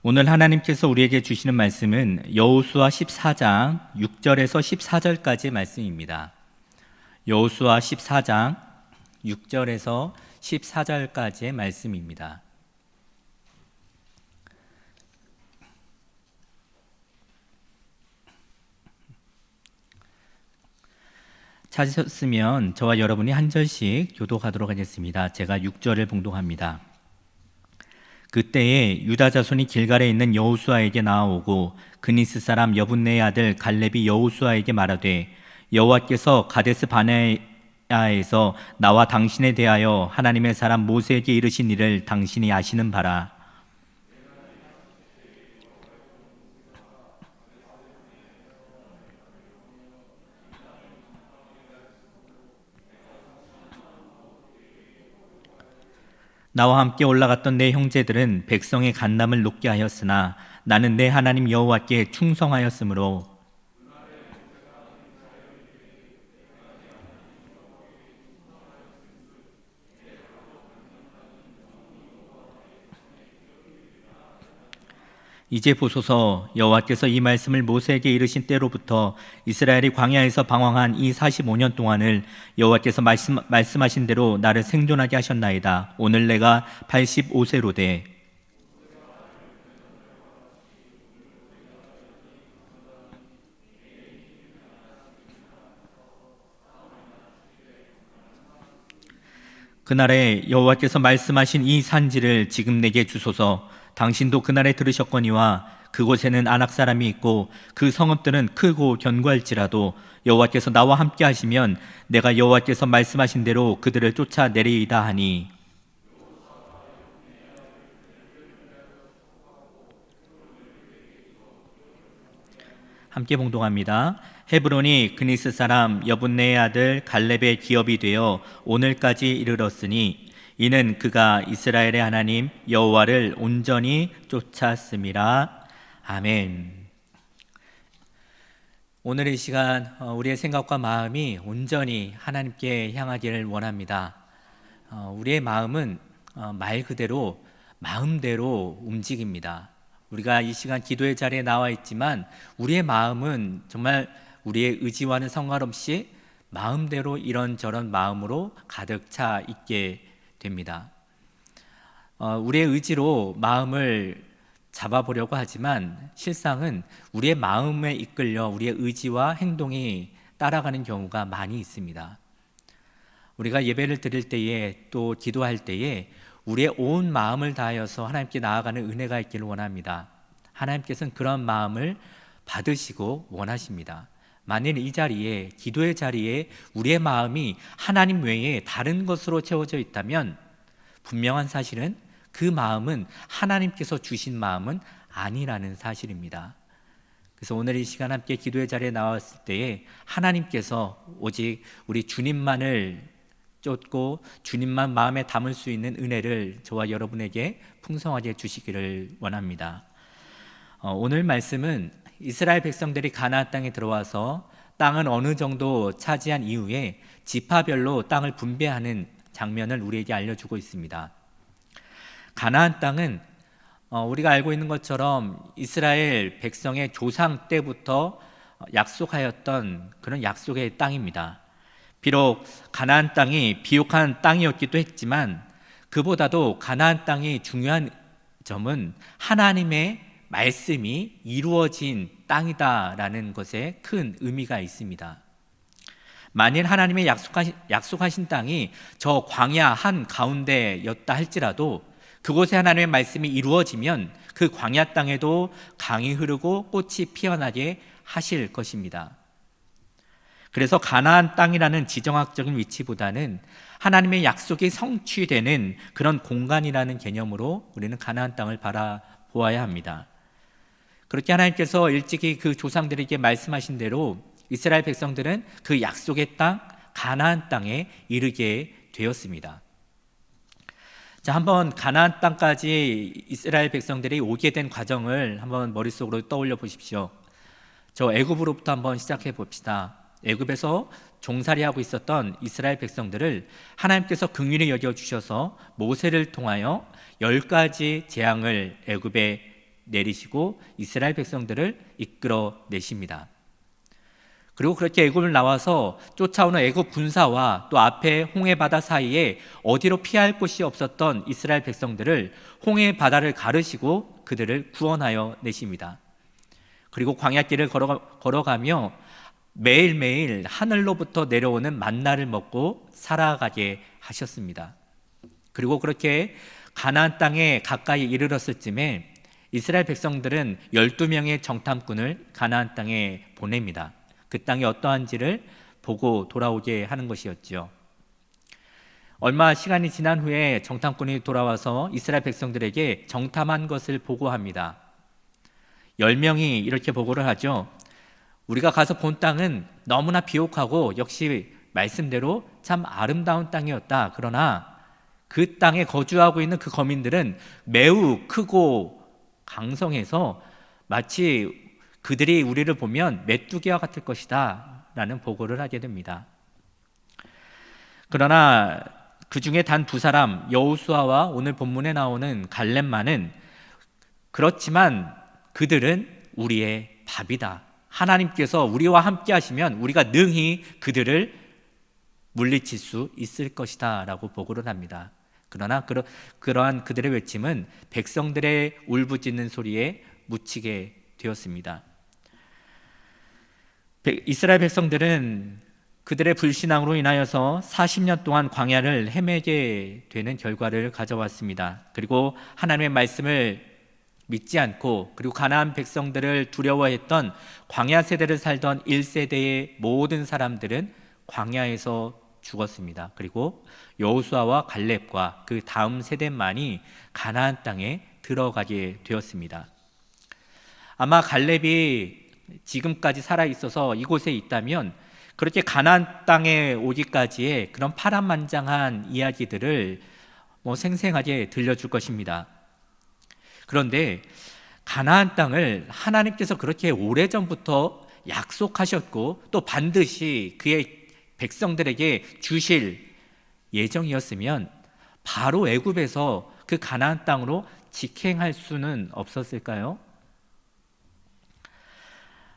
오늘 하나님께서 우리에게 주시는 말씀은 여호수아 14장 6절에서 14절까지의 말씀입니다. 여호수아 14장 6절에서 14절까지의 말씀입니다. 찾으셨으면 저와 여러분이 한 절씩 교독하도록 하겠습니다. 제가 6절을 봉독합니다. 그때에 유다 자손이 길갈에 있는 여호수아에게 나아오고 그니스 사람 여분네의 아들 갈렙이 여호수아에게 말하되 여호와께서 가데스 바네아에서 나와 당신에 대하여 하나님의 사람 모세에게 이르신 일을 당신이 아시는 바라. 나와 함께 올라갔던 내 형제들은 백성의 간남을 높게 하였으나 나는 내 하나님 여호와께 충성하였으므로 이제 보소서, 여호와께서 이 말씀을 모세에게 이르신 때로부터 이스라엘이 광야에서 방황한 이 45년 동안을 여호와께서 말씀하신 대로 나를 생존하게 하셨나이다. 오늘 내가 85세로되 그날에 여호와께서 말씀하신 이 산지를 지금 내게 주소서. 당신도 그날에 들으셨거니와 그곳에는 아낙 사람이 있고 그 성읍들은 크고 견고할지라도 여호와께서 나와 함께 하시면 내가 여호와께서 말씀하신 대로 그들을 쫓아내리이다 하니, 함께 봉독합니다. 헤브론이 그니스 사람 여분네의 아들 갈렙의 기업이 되어 오늘까지 이르렀으니 이는 그가 이스라엘의 하나님 여호와를 온전히 쫓았음이라. 아멘. 오늘 이 시간 우리의 생각과 마음이 온전히 하나님께 향하기를 원합니다. 우리의 마음은 말 그대로 마음대로 움직입니다. 우리가 이 시간 기도의 자리에 나와 있지만 우리의 마음은 정말 우리의 의지와는 상관없이 마음대로 이런저런 마음으로 가득 차 있게 됩니다. 우리의 의지로 마음을 잡아보려고 하지만 실상은 우리의 마음에 이끌려 우리의 의지와 행동이 따라가는 경우가 많이 있습니다. 우리가 예배를 드릴 때에 또 기도할 때에 우리의 온 마음을 다하여서 하나님께 나아가는 은혜가 있기를 원합니다. 하나님께서는 그런 마음을 받으시고 원하십니다. 만일 이 자리에, 기도의 자리에 우리의 마음이 하나님 외에 다른 것으로 채워져 있다면 분명한 사실은 그 마음은 하나님께서 주신 마음은 아니라는 사실입니다. 그래서 오늘 이 시간 함께 기도의 자리에 나왔을 때에 하나님께서 오직 우리 주님만을 쫓고 주님만 마음에 담을 수 있는 은혜를 저와 여러분에게 풍성하게 주시기를 원합니다. 오늘 말씀은 이스라엘 백성들이 가나안 땅에 들어와서 땅을 어느 정도 차지한 이후에 지파별로 땅을 분배하는 장면을 우리에게 알려주고 있습니다. 가나안 땅은 우리가 알고 있는 것처럼 이스라엘 백성의 조상 때부터 약속하였던 그런 약속의 땅입니다. 비록 가나안 땅이 비옥한 땅이었기도 했지만 그보다도 가나안 땅이 중요한 점은 하나님의 말씀이 이루어진 땅이다라는 것에 큰 의미가 있습니다. 만일 하나님의 약속하신 땅이 저 광야 한 가운데였다 할지라도 그곳에 하나님의 말씀이 이루어지면 그 광야 땅에도 강이 흐르고 꽃이 피어나게 하실 것입니다. 그래서 가나안 땅이라는 지정학적인 위치보다는 하나님의 약속이 성취되는 그런 공간이라는 개념으로 우리는 가나안 땅을 바라보아야 합니다. 그렇게 하나님께서 일찍이 그 조상들에게 말씀하신 대로 이스라엘 백성들은 그 약속의 땅 가나안 땅에 이르게 되었습니다. 자, 한번 가나안 땅까지 이스라엘 백성들이 오게 된 과정을 한번 머릿속으로 떠올려 보십시오. 저 애굽으로부터 한번 시작해 봅시다. 애굽에서 종살이하고 있었던 이스라엘 백성들을 하나님께서 긍휼히 여겨 주셔서 모세를 통하여 10가지 재앙을 애굽에 내리시고 이스라엘 백성들을 이끌어 내십니다. 그리고 그렇게 애굽을 나와서 쫓아오는 애굽 군사와 또 앞에 홍해 바다 사이에 어디로 피할 곳이 없었던 이스라엘 백성들을 홍해 바다를 가르시고 그들을 구원하여 내십니다. 그리고 광야길을 걸어가며 매일매일 하늘로부터 내려오는 만나를 먹고 살아가게 하셨습니다. 그리고 그렇게 가나안 땅에 가까이 이르렀을 쯤에 이스라엘 백성들은 12명의 정탐꾼을 가나안 땅에 보냅니다. 그 땅이 어떠한지를 보고 돌아오게 하는 것이었죠. 얼마 시간이 지난 후에 정탐꾼이 돌아와서 이스라엘 백성들에게 정탐한 것을 보고합니다. 10명이 이렇게 보고를 하죠. 우리가 가서 본 땅은 너무나 비옥하고 역시 말씀대로 참 아름다운 땅이었다. 그러나 그 땅에 거주하고 있는 그 거민들은 매우 크고 강성해서 마치 그들이 우리를 보면 메뚜기와 같을 것이다 라는 보고를 하게 됩니다. 그러나 그 중에 단 2사람 여호수아와 오늘 본문에 나오는 갈렙만은 그렇지만 그들은 우리의 밥이다. 하나님께서 우리와 함께 하시면 우리가 능히 그들을 물리칠 수 있을 것이다 라고 보고를 합니다. 그러나 그러한 그들의 외침은 백성들의 울부짖는 소리에 묻히게 되었습니다. 이스라엘 백성들은 그들의 불신앙으로 인하여서 40년 동안 광야를 헤매게 되는 결과를 가져왔습니다. 그리고 하나님의 말씀을 믿지 않고 그리고 가나안 백성들을 두려워했던 광야 세대를 살던 1세대의 모든 사람들은 광야에서 죽었습니다. 그리고 여호수아와 갈렙과 그 다음 세대만이 가나안 땅에 들어가게 되었습니다. 아마 갈렙이 지금까지 살아 있어서 이곳에 있다면 그렇게 가나안 땅에 오기까지의 그런 파란만장한 이야기들을 생생하게 들려줄 것입니다. 그런데 가나안 땅을 하나님께서 그렇게 오래전부터 약속하셨고 또 반드시 그의 백성들에게 주실 예정이었으면 바로 애굽에서 그 가나안 땅으로 직행할 수는 없었을까요?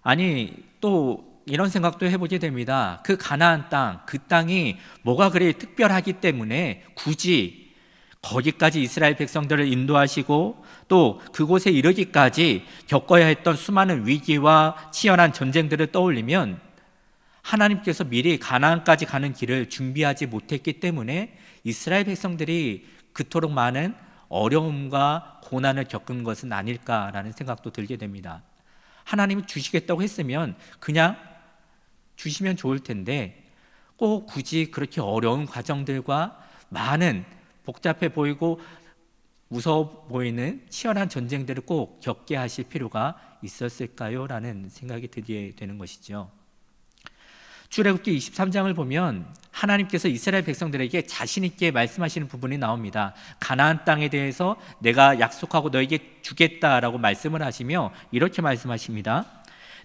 아니, 또 이런 생각도 해보게 됩니다. 그 가나안 땅, 그 땅이 뭐가 그리 특별하기 때문에 굳이 거기까지 이스라엘 백성들을 인도하시고 또 그곳에 이르기까지 겪어야 했던 수많은 위기와 치열한 전쟁들을 떠올리면 하나님께서 미리 가나안까지 가는 길을 준비하지 못했기 때문에 이스라엘 백성들이 그토록 많은 어려움과 고난을 겪은 것은 아닐까라는 생각도 들게 됩니다. 하나님이 주시겠다고 했으면 그냥 주시면 좋을 텐데 꼭 굳이 그렇게 어려운 과정들과 많은 복잡해 보이고 무서워 보이는 치열한 전쟁들을 꼭 겪게 하실 필요가 있었을까요? 라는 생각이 들게 되는 것이죠. 출애굽기 23장을 보면 하나님께서 이스라엘 백성들에게 자신 있게 말씀하시는 부분이 나옵니다. 가나안 땅에 대해서 내가 약속하고 너에게 주겠다라고 말씀을 하시며 이렇게 말씀하십니다.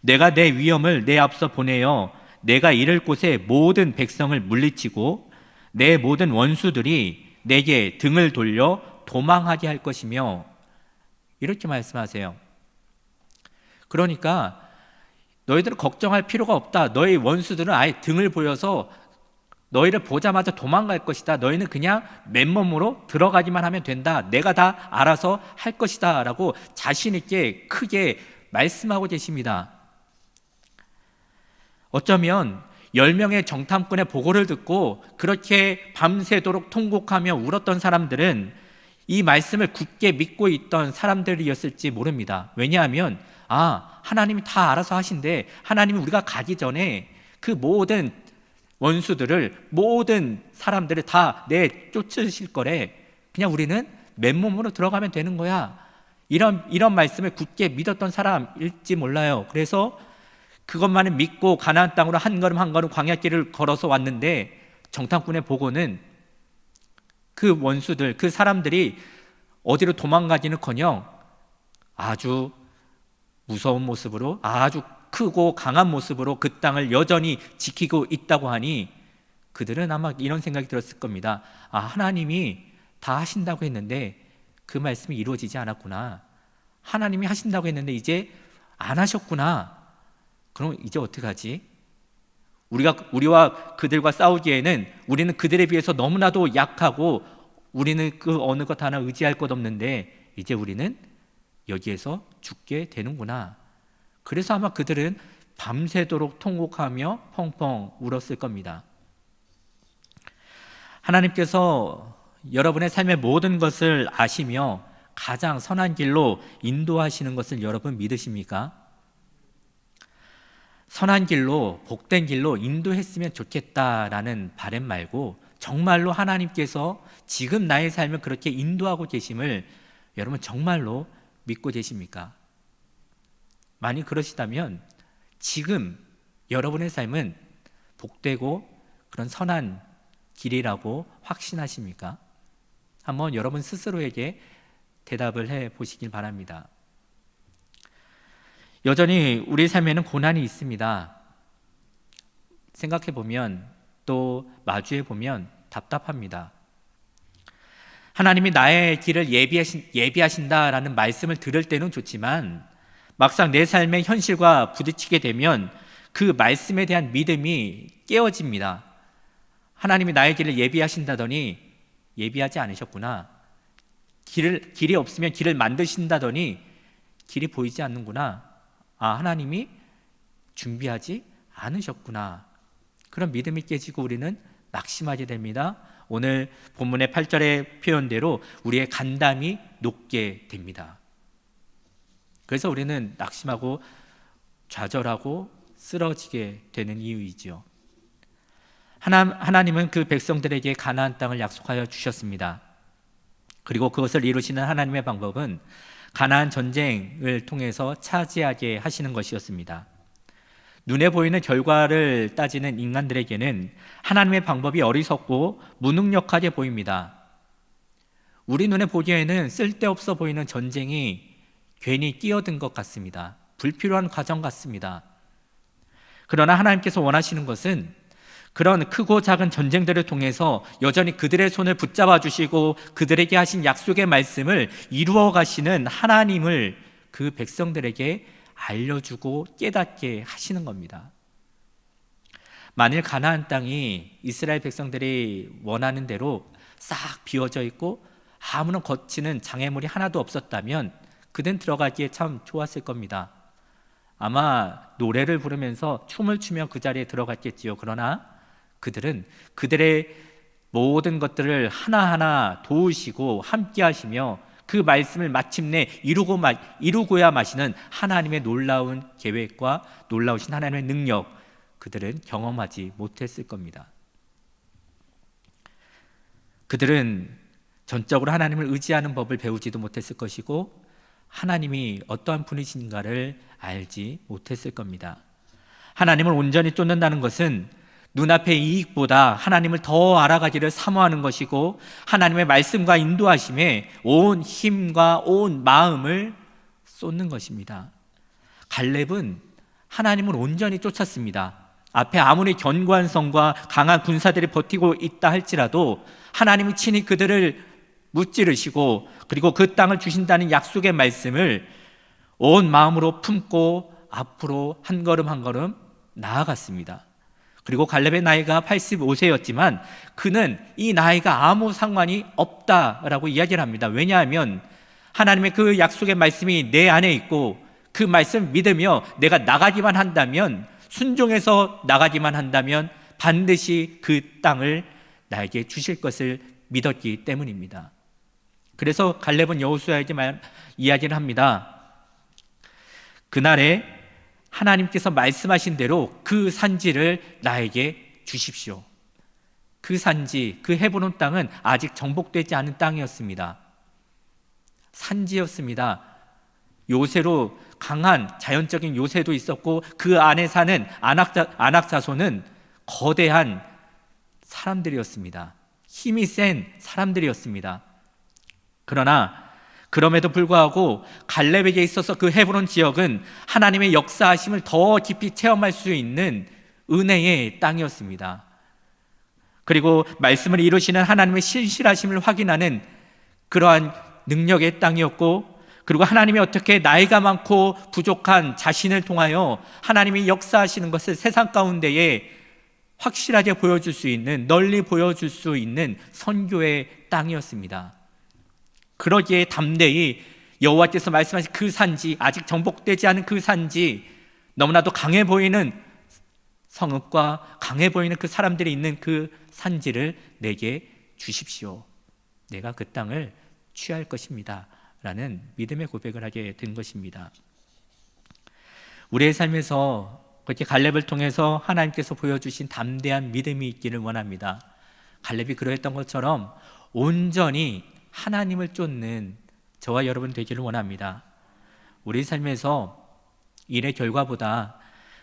내가 내 위엄을 내 앞서 보내어 내가 이를 곳에 모든 백성을 물리치고 내 모든 원수들이 내게 등을 돌려 도망하게 할 것이며 이렇게 말씀하세요. 그러니까 너희들은 걱정할 필요가 없다. 너희 원수들은 아예 등을 보여서 너희를 보자마자 도망갈 것이다. 너희는 그냥 맨몸으로 들어가기만 하면 된다. 내가 다 알아서 할 것이다 라고 자신 있게 크게 말씀하고 계십니다. 어쩌면 10명의 정탐꾼의 보고를 듣고 그렇게 밤새도록 통곡하며 울었던 사람들은 이 말씀을 굳게 믿고 있던 사람들이었을지 모릅니다. 왜냐하면 하나님이 다 알아서 하신대. 하나님이 우리가 가기 전에 그 모든 원수들을 모든 사람들을 다 내쫓으실 거래. 그냥 우리는 맨몸으로 들어가면 되는 거야. 이런 말씀을 굳게 믿었던 사람일지 몰라요. 그래서 그것만을 믿고 가나안 땅으로 한 걸음 한 걸음 광야길을 걸어서 왔는데 정탐꾼의 보고는 그 원수들, 그 사람들이 어디로 도망가기는커녕 아주 무서운 모습으로 아주 크고 강한 모습으로 그 땅을 여전히 지키고 있다고 하니 그들은 아마 이런 생각이 들었을 겁니다. 하나님이 다 하신다고 했는데 그 말씀이 이루어지지 않았구나. 하나님이 하신다고 했는데 이제 안 하셨구나. 그럼 이제 어떻게 하지? 우리와 그들과 싸우기에는 우리는 그들에 비해서 너무나도 약하고 우리는 그 어느 것 하나 의지할 것 없는데 이제 우리는 여기에서 죽게 되는구나. 그래서 아마 그들은 밤새도록 통곡하며 펑펑 울었을 겁니다. 하나님께서 여러분의 삶의 모든 것을 아시며 가장 선한 길로 인도하시는 것을 여러분 믿으십니까? 선한 길로, 복된 길로 인도했으면 좋겠다라는 바람 말고 정말로 하나님께서 지금 나의 삶을 그렇게 인도하고 계심을 여러분 정말로 믿고 계십니까? 만약 그러시다면 지금 여러분의 삶은 복되고 그런 선한 길이라고 확신하십니까? 한번 여러분 스스로에게 대답을 해 보시길 바랍니다. 여전히 우리 삶에는 고난이 있습니다. 생각해 보면 또 마주해 보면 답답합니다. 하나님이 나의 길을 예비하신다라는 말씀을 들을 때는 좋지만 막상 내 삶의 현실과 부딪히게 되면 그 말씀에 대한 믿음이 깨어집니다. 하나님이 나의 길을 예비하신다더니 예비하지 않으셨구나. 길이 없으면 길을 만드신다더니 길이 보이지 않는구나. 하나님이 준비하지 않으셨구나. 그런 믿음이 깨지고 우리는 낙심하게 됩니다. 오늘 본문의 8절의 표현대로 우리의 간담이 높게 됩니다. 그래서 우리는 낙심하고 좌절하고 쓰러지게 되는 이유이지요. 하나님은 그 백성들에게 가나안 땅을 약속하여 주셨습니다. 그리고 그것을 이루시는 하나님의 방법은 가나안 전쟁을 통해서 차지하게 하시는 것이었습니다. 눈에 보이는 결과를 따지는 인간들에게는 하나님의 방법이 어리석고 무능력하게 보입니다. 우리 눈에 보기에는 쓸데없어 보이는 전쟁이 괜히 끼어든 것 같습니다. 불필요한 과정 같습니다. 그러나 하나님께서 원하시는 것은 그런 크고 작은 전쟁들을 통해서 여전히 그들의 손을 붙잡아 주시고 그들에게 하신 약속의 말씀을 이루어 가시는 하나님을 그 백성들에게 알려주고 깨닫게 하시는 겁니다. 만일 가나안 땅이 이스라엘 백성들이 원하는 대로 싹 비워져 있고 아무런 거치는 장애물이 하나도 없었다면 그들은 들어가기에 참 좋았을 겁니다. 아마 노래를 부르면서 춤을 추며 그 자리에 들어갔겠지요. 그러나 그들은 그들의 모든 것들을 하나하나 도우시고 함께 하시며 그 말씀을 마침내 이루고야 마시는 하나님의 놀라운 계획과 놀라우신 하나님의 능력, 그들은 경험하지 못했을 겁니다. 그들은 전적으로 하나님을 의지하는 법을 배우지도 못했을 것이고 하나님이 어떠한 분이신가를 알지 못했을 겁니다. 하나님을 온전히 쫓는다는 것은 눈앞의 이익보다 하나님을 더 알아가기를 사모하는 것이고 하나님의 말씀과 인도하심에 온 힘과 온 마음을 쏟는 것입니다. 갈렙은 하나님을 온전히 쫓았습니다. 앞에 아무리 견고한 성과 강한 군사들이 버티고 있다 할지라도 하나님이 친히 그들을 무찌르시고 그리고 그 땅을 주신다는 약속의 말씀을 온 마음으로 품고 앞으로 한 걸음 한 걸음 나아갔습니다. 그리고 갈렙의 나이가 85세였지만 그는 이 나이가 아무 상관이 없다라고 이야기를 합니다. 왜냐하면 하나님의 그 약속의 말씀이 내 안에 있고 그 말씀을 믿으며 내가 나가기만 한다면, 순종해서 나가기만 한다면 반드시 그 땅을 나에게 주실 것을 믿었기 때문입니다. 그래서 갈렙은 여호수아에게 이야기를 합니다. 그날에 하나님께서 말씀하신 대로 그 산지를 나에게 주십시오. 그 산지, 그 헤브론 땅은 아직 정복되지 않은 땅이었습니다. 산지였습니다. 요새로 강한 자연적인 요새도 있었고 그 안에 사는 아낙 자손은 거대한 사람들이었습니다. 힘이 센 사람들이었습니다. 그러나 그럼에도 불구하고 갈렙에게 있어서 그 헤브론 지역은 하나님의 역사하심을 더 깊이 체험할 수 있는 은혜의 땅이었습니다. 그리고 말씀을 이루시는 하나님의 신실하심을 확인하는 그러한 능력의 땅이었고, 그리고 하나님이 어떻게 나이가 많고 부족한 자신을 통하여 하나님이 역사하시는 것을 세상 가운데에 확실하게 보여줄 수 있는, 널리 보여줄 수 있는 선교의 땅이었습니다. 그러기에 담대히 여호와께서 말씀하신 그 산지, 아직 정복되지 않은 그 산지, 너무나도 강해 보이는 성읍과 강해 보이는 그 사람들이 있는 그 산지를 내게 주십시오. 내가 그 땅을 취할 것입니다 라는 믿음의 고백을 하게 된 것입니다. 우리의 삶에서 그렇게 갈렙을 통해서 하나님께서 보여주신 담대한 믿음이 있기를 원합니다. 갈렙이 그러했던 것처럼 온전히 하나님을 쫓는 저와 여러분 되기를 원합니다. 우리 삶에서 일의 결과보다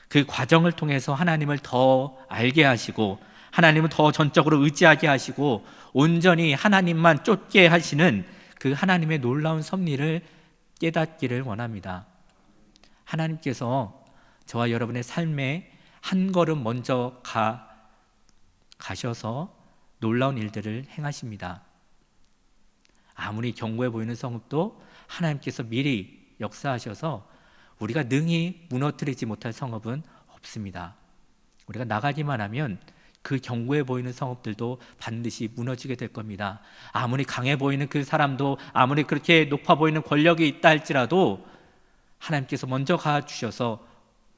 그 과정을 통해서 하나님을 더 알게 하시고 하나님을 더 전적으로 의지하게 하시고 온전히 하나님만 쫓게 하시는 그 하나님의 놀라운 섭리를 깨닫기를 원합니다. 하나님께서 저와 여러분의 삶에 한 걸음 먼저 가셔서 놀라운 일들을 행하십니다. 아무리 견고해 보이는 성읍도 하나님께서 미리 역사하셔서 우리가 능히 무너뜨리지 못할 성읍은 없습니다. 우리가 나가기만 하면 그 견고해 보이는 성읍들도 반드시 무너지게 될 겁니다. 아무리 강해 보이는 그 사람도, 아무리 그렇게 높아 보이는 권력이 있다 할지라도 하나님께서 먼저 가주셔서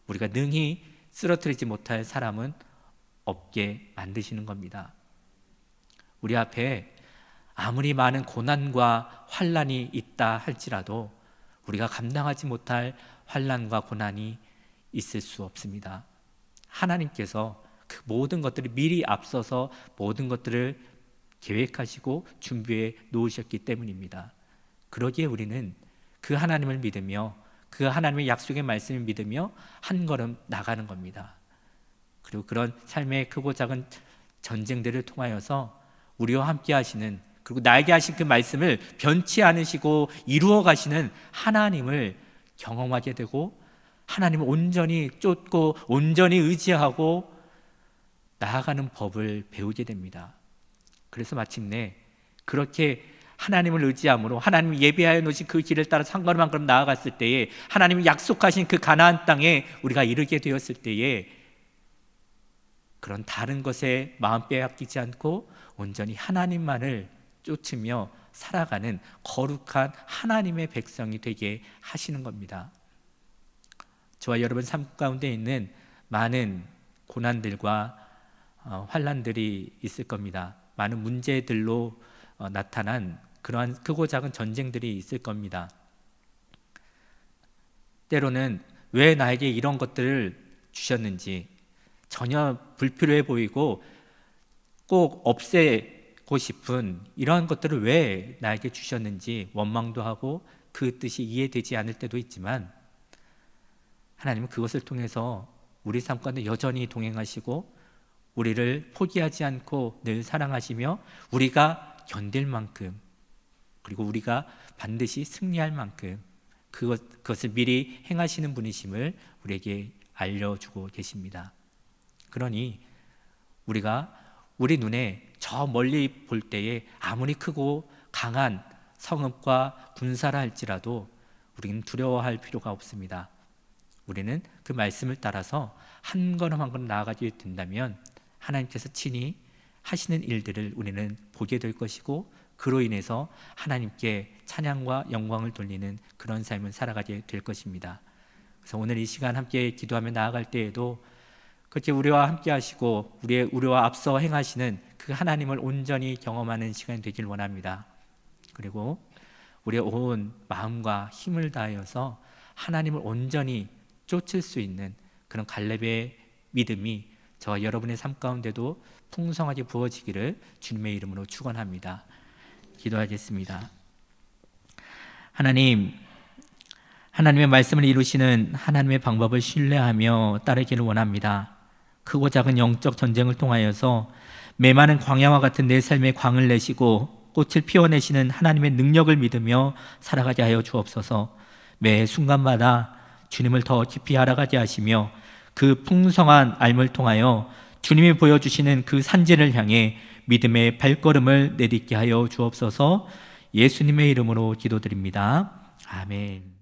우리가 능히 쓰러뜨리지 못할 사람은 없게 만드시는 겁니다. 우리 앞에 아무리 많은 고난과 환난이 있다 할지라도 우리가 감당하지 못할 환난과 고난이 있을 수 없습니다. 하나님께서 그 모든 것들을 미리 앞서서 모든 것들을 계획하시고 준비해 놓으셨기 때문입니다. 그러기에 우리는 그 하나님을 믿으며 그 하나님의 약속의 말씀을 믿으며 한 걸음 나가는 겁니다. 그리고 그런 삶의 크고 작은 전쟁들을 통하여서 우리와 함께 하시는, 그리고 나에게 하신 그 말씀을 변치 않으시고 이루어 가시는 하나님을 경험하게 되고 하나님을 온전히 쫓고 온전히 의지하고 나아가는 법을 배우게 됩니다. 그래서 마침내 그렇게 하나님을 의지함으로 하나님이 예비하여 놓으신 그 길을 따라 한 걸음 한 걸음 나아갔을 때에 하나님이 약속하신 그 가나안 땅에 우리가 이르게 되었을 때에 그런 다른 것에 마음 빼앗기지 않고 온전히 하나님만을 쫓으며 살아가는 거룩한 하나님의 백성이 되게 하시는 겁니다. 저와 여러분 삶 가운데 있는 많은 고난들과 환난들이 있을 겁니다. 많은 문제들로 나타난 그러한 크고 작은 전쟁들이 있을 겁니다. 때로는 왜 나에게 이런 것들을 주셨는지, 전혀 불필요해 보이고 꼭 없애고 싶은 이러한 것들을 왜 나에게 주셨는지 원망도 하고 그 뜻이 이해되지 않을 때도 있지만 하나님은 그것을 통해서 우리 삶 가운데 여전히 동행하시고 우리를 포기하지 않고 늘 사랑하시며 우리가 견딜 만큼, 그리고 우리가 반드시 승리할 만큼 그것을 미리 행하시는 분이심을 우리에게 알려주고 계십니다. 그러니 우리가 우리 눈에 저 멀리 볼 때에 아무리 크고 강한 성읍과 군사라 할지라도 우리는 두려워할 필요가 없습니다. 우리는 그 말씀을 따라서 한 걸음 한 걸음 나아가게 된다면 하나님께서 친히 하시는 일들을 우리는 보게 될 것이고 그로 인해서 하나님께 찬양과 영광을 돌리는 그런 삶을 살아가게 될 것입니다. 그래서 오늘 이 시간 함께 기도하며 나아갈 때에도 그렇게 우리와 함께 하시고 우리와 앞서 행하시는 그 하나님을 온전히 경험하는 시간이 되길 원합니다. 그리고 우리의 온 마음과 힘을 다하여서 하나님을 온전히 쫓을 수 있는 그런 갈렙의 믿음이 저와 여러분의 삶 가운데도 풍성하게 부어지기를 주님의 이름으로 축원합니다. 기도하겠습니다. 하나님의 말씀을 이루시는 하나님의 방법을 신뢰하며 따르기를 원합니다. 크고 작은 영적 전쟁을 통하여서 메마른 광야와 같은 내 삶에 광을 내시고 꽃을 피워내시는 하나님의 능력을 믿으며 살아가게 하여 주옵소서. 매 순간마다 주님을 더 깊이 알아가게 하시며 그 풍성한 알을 통하여 주님이 보여주시는 그 산지를 향해 믿음의 발걸음을 내딛게 하여 주옵소서. 예수님의 이름으로 기도드립니다. 아멘.